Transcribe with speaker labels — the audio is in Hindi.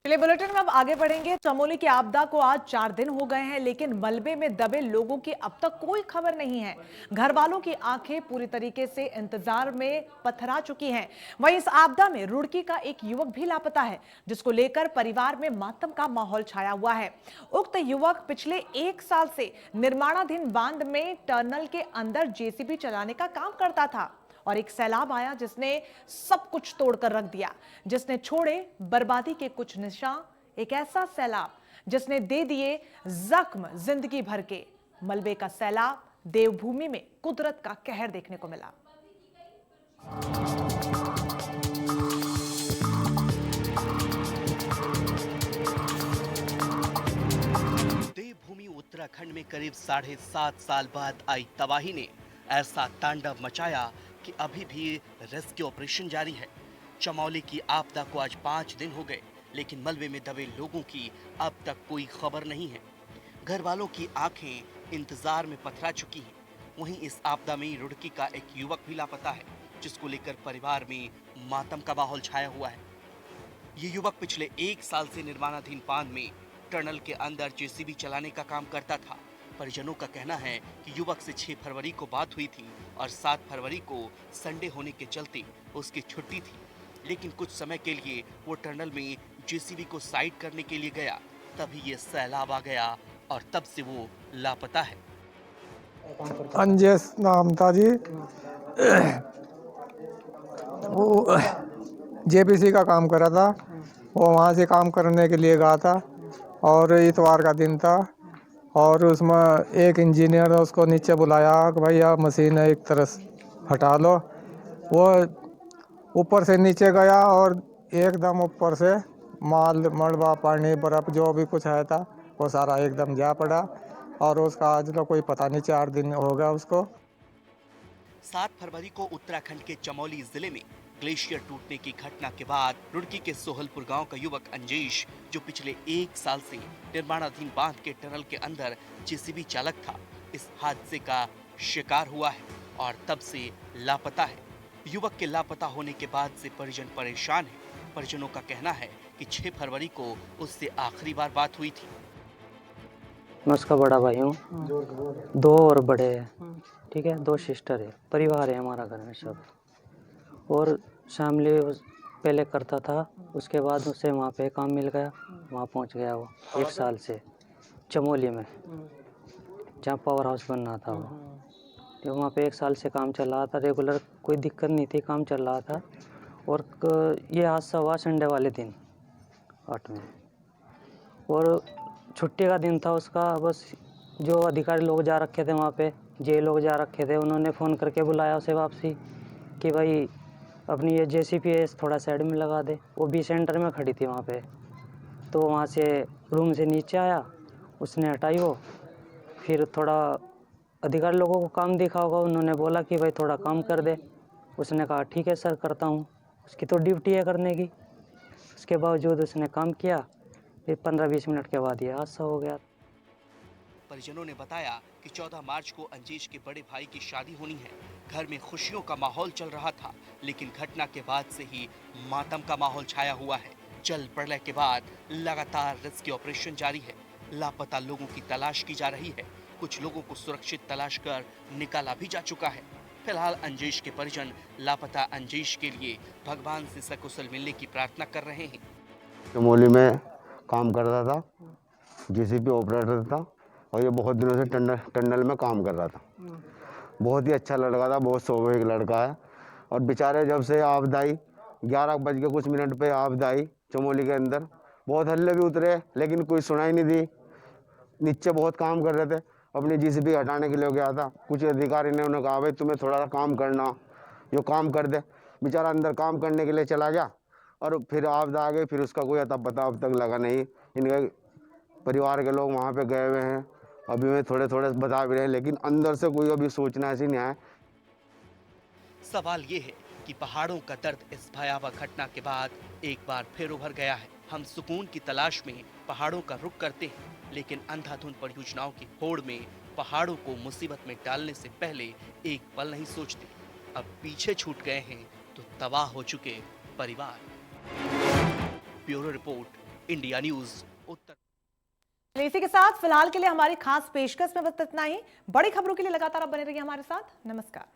Speaker 1: चलिए बुलेटिन में अब आगे बढ़ेंगे। चमोली की आपदा को आज 4 दिन हो गए हैं, लेकिन मलबे में दबे लोगों की अब तक कोई खबर नहीं है। घर वालों की आंखें पूरी तरीके से इंतजार में पथरा चुकी हैं। वहीं इस आपदा में रुड़की का एक युवक भी लापता है, जिसको लेकर परिवार में मातम का माहौल छाया हुआ है। उक्त युवक पिछले 1 साल से निर्माणाधीन बांध में टनल के अंदर जेसीबी चलाने का काम करता था और एक सैलाब आया जिसने सब कुछ तोड़कर रख दिया, जिसने छोड़े बर्बादी के कुछ निशान। एक ऐसा सैलाब जिसने दे दिए जख्म जिंदगी भर के। मलबे का सैलाब, देवभूमि में कुदरत का कहर देखने को मिला।
Speaker 2: देवभूमि उत्तराखंड में करीब 7.5 साल बाद आई तबाही ने ऐसा तांडव मचाया कि अभी भी रेस्क्यू ऑपरेशन जारी है। चमोली की आपदा को आज 5 दिन हो गए, लेकिन मलबे में दबे लोगों की अब तक कोई खबर नहीं है। घर वालों की आंखें इंतजार में पथरा चुकी हैं। वहीं इस आपदा में रुड़की का एक युवक भी लापता है, जिसको लेकर परिवार में मातम का माहौल छाया हुआ है। ये युवक पिछले 1 साल से निर्माणाधीन बांध में टनल के अंदर जेसीबी चलाने का काम करता था। परिजनों का कहना है कि युवक से 6 फरवरी को बात हुई थी और 7 फरवरी को संडे होने के चलते उसकी छुट्टी थी, लेकिन कुछ समय के लिए वो टनल में जेसीबी को साइड करने के लिए गया, तभी ये सैलाब आ गया और तब से वो लापता है।
Speaker 3: अंजेस नाम था जी। वो जेपीसी का काम कर रहा था। वो वहाँ से काम करने के लिए गया था और इतवार का दिन था और उसमें एक इंजीनियर ने उसको नीचे बुलाया कि भाई आप मशीन एक तरफ हटा लो। वो ऊपर से नीचे गया और एकदम ऊपर से माल मलबा पानी बर्फ जो भी कुछ आया था वो सारा एकदम जा पड़ा और उसका आज तो कोई पता नहीं, 4 दिन हो गया उसको।
Speaker 2: 7 फरवरी को उत्तराखंड के चमोली जिले में ग्लेशियर टूटने की घटना के बाद रुड़की के सोहलपुर गांव का युवक अंजेश, जो पिछले 1 साल से निर्माणाधीन बांध के टनल के अंदर जेसीबी चालक था, इस हादसे का शिकार हुआ है और तब से लापता है। युवक के लापता होने के बाद से परिजन परेशान है। परिजनों का कहना है कि 6 फरवरी को उससे आखिरी बार बात हुई थी।
Speaker 4: मैं उसका बड़ा भाई हूँ। 2 और बड़े हैं, ठीक है, 2 सिस्टर है, परिवार है हमारा घर में सब। और शामली पहले करता था, उसके बाद उसे वहाँ पे काम मिल गया, वहाँ पहुँच गया वो 1 साल से चमोली में, जहाँ पावर हाउस बनना था वो। तो वहाँ पे 1 साल से काम चल रहा था रेगुलर, कोई दिक्कत नहीं थी, काम चल रहा था। और ये हादसा हुआ संडे वाले दिन 8 में, और छुट्टी का दिन था उसका। बस जो अधिकारी लोग जा रखे थे वहाँ पे, जे लोग जा रखे थे, उन्होंने फ़ोन करके बुलाया उसे वापसी कि भाई अपनी ये जेसीबी है थोड़ा साइड में लगा दे। वो भी सेंटर में खड़ी थी वहाँ पे। तो वहाँ से रूम से नीचे आया, उसने हटाई वो। फिर थोड़ा अधिकारी लोगों को काम दिखा होगा, उन्होंने बोला कि भाई थोड़ा काम कर दे। उसने कहा ठीक है सर करता हूँ, उसकी तो ड्यूटी है करने की। उसके बावजूद उसने काम किया। फिर 15-20 मिनट के बाद ये हादसा हो गया।
Speaker 2: परिजनों ने बताया कि 14 मार्च को अंजेश के बड़े भाई की शादी होनी है। घर में खुशियों का माहौल चल रहा था, लेकिन घटना के बाद से ही मातम का माहौल छाया हुआ है। जल प्रलय के बाद लगातार रेस्क्यू ऑपरेशन जारी है। लापता लोगों की तलाश की जा रही है। कुछ लोगों को सुरक्षित तलाश कर निकाला भी जा चुका है। फिलहाल अंजेश के परिजन लापता अंजेश के लिए भगवान से सकुशल मिलने की प्रार्थना कर रहे हैं।
Speaker 5: चमोली में काम करता था, जेसीबी ऑपरेटर था और ये बहुत दिनों से टनल में काम कर रहा था। बहुत ही अच्छा लड़का था, बहुत स्वाभाविक लड़का है। और बेचारे जब से आपदा आई, 11 बज के कुछ मिनट पे आपदा आई चमोली के अंदर, बहुत हल्ले भी उतरे लेकिन कोई सुनाई नहीं दी। नीचे बहुत काम कर रहे थे, अपनी जेसीबी हटाने के लिए गया था। कुछ अधिकारी ने उन्हें कहा भाई तुम्हें थोड़ा सा काम करना, जो काम कर दे। बेचारा अंदर काम करने के लिए चला गया और फिर आपदा आ गई। फिर उसका कोई अता पता अब तक लगा नहीं। इनके परिवार के लोग वहाँ पे गए हुए हैं, अभी में थोड़े थोड़े बता भी रहे हैं, लेकिन अंदर से कोई अभी सूचना ऐसी नहीं है।
Speaker 2: सवाल ये है कि पहाड़ों का दर्द इस भयावह घटना के बाद एक बार फिर उभर गया है। हम सुकून की तलाश में पहाड़ों का रुख करते हैं, लेकिन अंधाधुंध परियोजनाओं की होड़ में पहाड़ों को मुसीबत में डालने से पहले एक पल नहीं सोचते। अब पीछे छूट गए हैं तो तबाह हो चुके परिवार। ब्यूरो रिपोर्ट, इंडिया न्यूज उत्तर।
Speaker 1: इसी के साथ फिलहाल के लिए हमारी खास पेशकश में बस इतना ही। बड़ी खबरों के लिए लगातार आप बने रहिए हमारे साथ। नमस्कार।